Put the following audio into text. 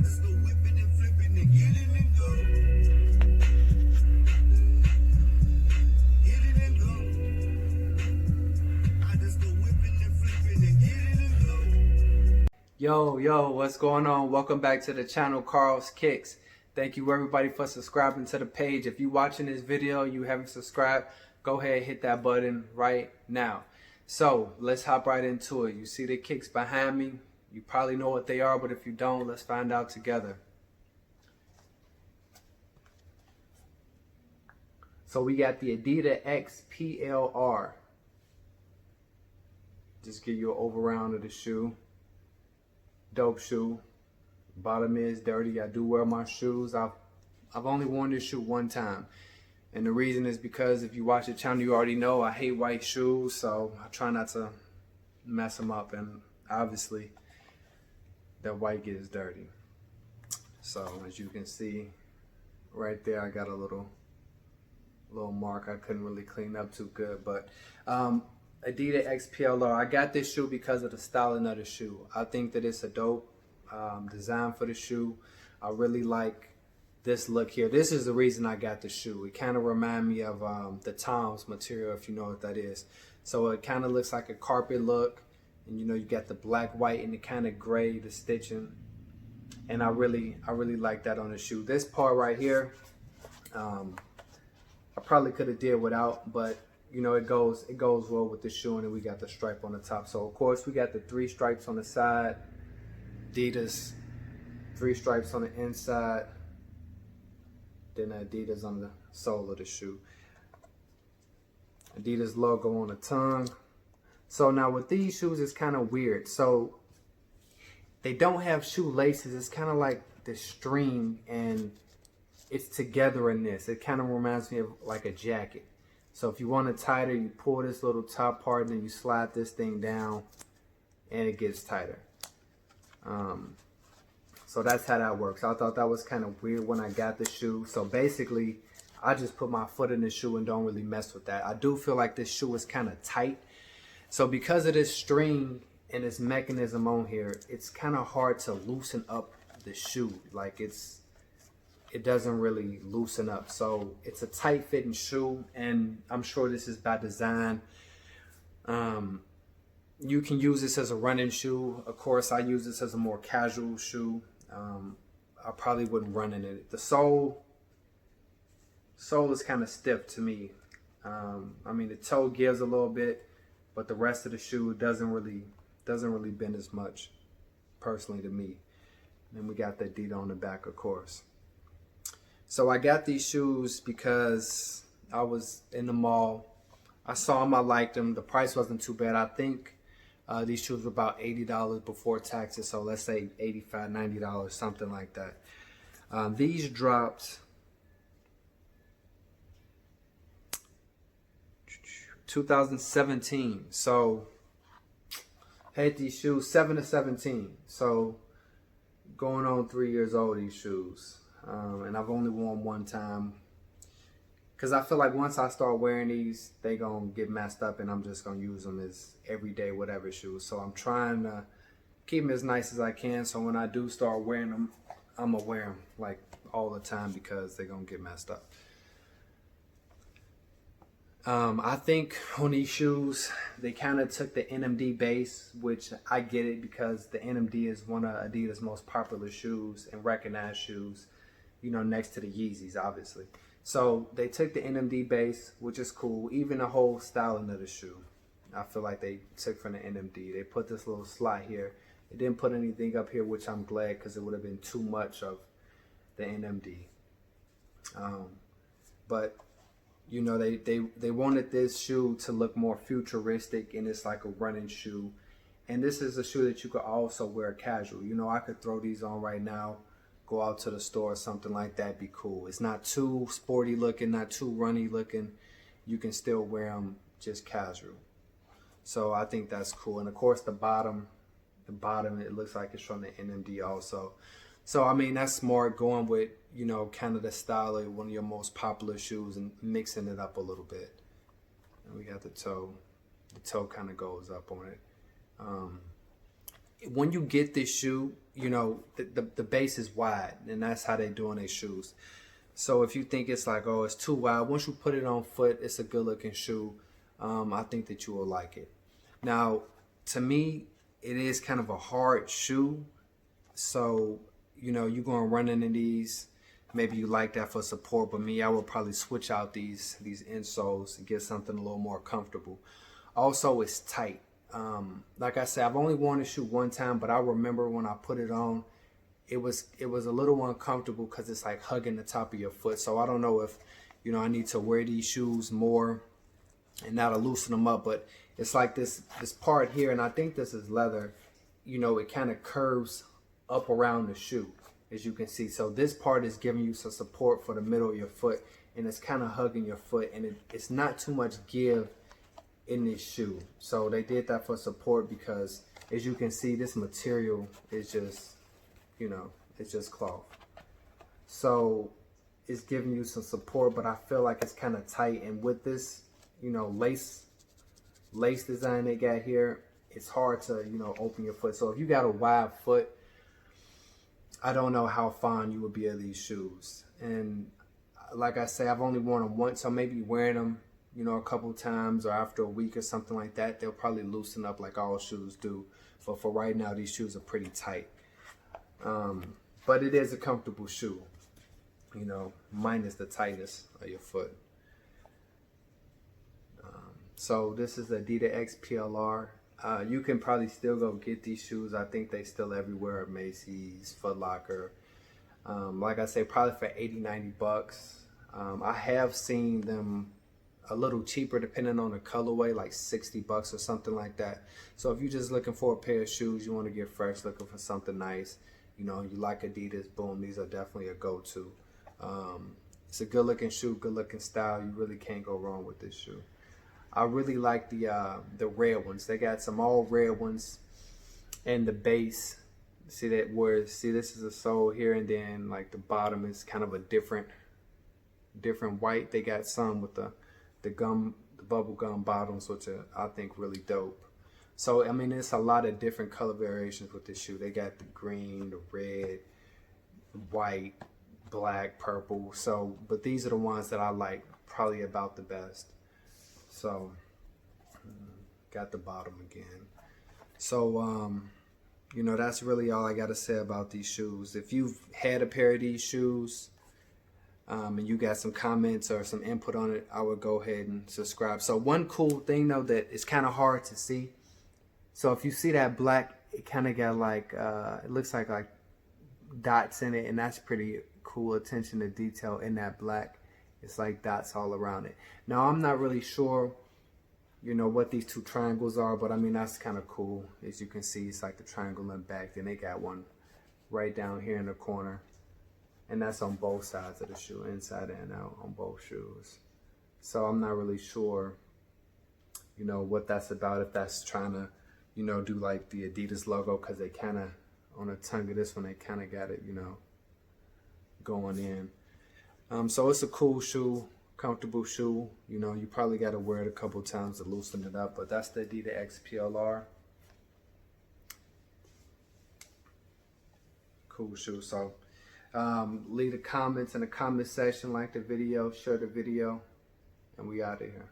just go whipping and flipping and get it and go. Get it and go. I just go whipping and flipping and get it and go. Yo, what's going on? Welcome back to the channel, Carl's Kicks. Thank you everybody for subscribing to the page. If you're watching this video, you haven't subscribed, go ahead, hit that button right now. So let's hop right into it. You see the kicks behind me? You probably know what they are, but if you don't, let's find out together. So we got the Adidas XPLR. Just give you an over round of the shoe. Dope shoe. Bottom is dirty. I do wear my shoes. I've only worn this shoe one time. And the reason is because if you watch the channel, you already know I hate white shoes. So I try not to mess them up. And obviously, that white gets dirty. So as you can see right there, I got a little mark I couldn't really clean up too good. But Adidas XPLR, I got this shoe because of the styling of the shoe. I think that it's a dope design for the shoe. I really like this look here. This is the reason I got the shoe. It kind of reminds me of the Tom's material, if you know what that is. So it kind of looks like a carpet look. And you know, you got the black, white, and the kind of gray, the stitching. And I really like that on the shoe. This part right here, I probably could have did without, but you know, it goes well with the shoe. And then we got the stripe on the top. So of course we got the 3 stripes on the side. Adidas, 3 stripes on the inside. Then Adidas on the sole of the shoe. Adidas logo on the tongue. So now with these shoes, it's kind of weird. So they don't have shoelaces. It's kind of like the string and it's together in this. It kind of reminds me of like a jacket. So if you want it tighter, you pull this little top part and then you slide this thing down and it gets tighter. So that's how that works. I thought that was kind of weird when I got the shoe. So basically, I just put my foot in the shoe and don't really mess with that. I do feel like this shoe is kind of tight. So because of this string and this mechanism on here, it's kind of hard to loosen up the shoe. Like it doesn't really loosen up. So it's a tight fitting shoe, and I'm sure this is by design. You can use this as a running shoe. Of course, I use this as a more casual shoe. I probably wouldn't run in it. The sole is kind of stiff to me. I mean, the toe gives a little bit, but the rest of the shoe doesn't really bend as much, personally, to me. And then we got the Adidas on the back, of course. So I got these shoes because I was in the mall. I saw them, I liked them. The price wasn't too bad. I think these shoes were about $80 before taxes. So let's say $85, $90, something like that. These dropped 2017. So had these shoes 7 to 17. So going on 3 years old, these shoes. And I've only worn one time. Because I feel like once I start wearing these, they going to get messed up and I'm just going to use them as everyday whatever shoes. So I'm trying to keep them as nice as I can. So when I do start wearing them, I'm going to wear them like all the time because they're going to get messed up. I think on these shoes, they kind of took the NMD base, which I get it because the NMD is one of Adidas' most popular shoes and recognized shoes, you know, next to the Yeezys, obviously. So they took the NMD base, which is cool. Even the whole styling of the shoe, I feel like they took from the NMD. They put this little slot here. They didn't put anything up here, which I'm glad because it would have been too much of the NMD. But you know, they wanted this shoe to look more futuristic, and it's like a running shoe. And this is a shoe that you could also wear casual. You know, I could throw these on right now, go out to the store or something like that, be cool. It's not too sporty looking, not too runny looking. You can still wear them just casual. So I think that's cool. And of course the bottom, it looks like it's from the NMD also. So I mean, that's smart, going with, you know, kind of the style of one of your most popular shoes and mixing it up a little bit. And we got the toe. The toe kind of goes up on it. When you get this shoe, you know, the base is wide, and that's how they doing their shoes. So if you think it's like, oh, it's too wide, once you put it on foot, it's a good looking shoe. I think that you will like it. Now, to me, it is kind of a hard shoe. So, you know, you're going to run into these. Maybe you like that for support, but me, I would probably switch out these insoles and get something a little more comfortable. Also, it's tight. Like I said, I've only worn this shoe one time, but I remember when I put it on, it was a little uncomfortable because it's like hugging the top of your foot. So I don't know if, you know, I need to wear these shoes more and now to loosen them up. But it's like this part here, and I think this is leather. You know, it kind of curves up around the shoe, as you can see. So this part is giving you some support for the middle of your foot, and it's kind of hugging your foot, and it's not too much give in this shoe. So they did that for support because, as you can see, this material is just, you know, it's just cloth. So it's giving you some support, but I feel like it's kind of tight. And with this, you know, lace design they got here, it's hard to, you know, open your foot. So if you got a wide foot, I don't know how fond you would be of these shoes. And like I say, I've only worn them once, so maybe wearing them, you know, a couple times or after a week or something like that, they'll probably loosen up like all shoes do. But for right now, these shoes are pretty tight. But it is a comfortable shoe, you know, minus the tightness of your foot. So this is Adidas X PLR. You can probably still go get these shoes. I think they still everywhere at Macy's, Foot Locker. Like I say, probably for 80, 90 bucks. I have seen them a little cheaper depending on the colorway, like 60 bucks or something like that. So if you're just looking for a pair of shoes, you want to get fresh, looking for something nice, you know, you like Adidas, boom, these are definitely a go-to. It's a good looking shoe, good looking style. You really can't go wrong with this shoe. I really like the red ones. They got some all red ones, and the base, see that where, see this is a sole here, and then like the bottom is kind of a different white. They got some with the bubble gum bottoms, which are, I think, really dope. So I mean, it's a lot of different color variations with this shoe. They got the green, the red, white, black, purple. So, but these are the ones that I like probably about the best. So, got the bottom again. So, you know, that's really all I got to say about these shoes. If you've had a pair of these shoes, and you got some comments or some input on it, I would go ahead and subscribe. So one cool thing though that is kind of hard to see. So if you see that black, it kind of got like, it looks like dots in it, and that's pretty cool attention to detail in that black. It's like dots all around it. Now I'm not really sure, you know, what these two triangles are, but I mean, that's kind of cool. As you can see, it's like the triangle in the back. Then they got one right down here in the corner. And that's on both sides of the shoe, inside and out on both shoes. So I'm not really sure, you know, what that's about. If that's trying to, you know, do like the Adidas logo, because they kind of, on the tongue of this one, they kind of got it, you know, going in. So it's a cool shoe, comfortable shoe. You know, you probably got to wear it a couple times to loosen it up. But that's the Adidas X PLR. Cool shoe. So leave the comments in the comment section, like the video, share the video, and we out of here.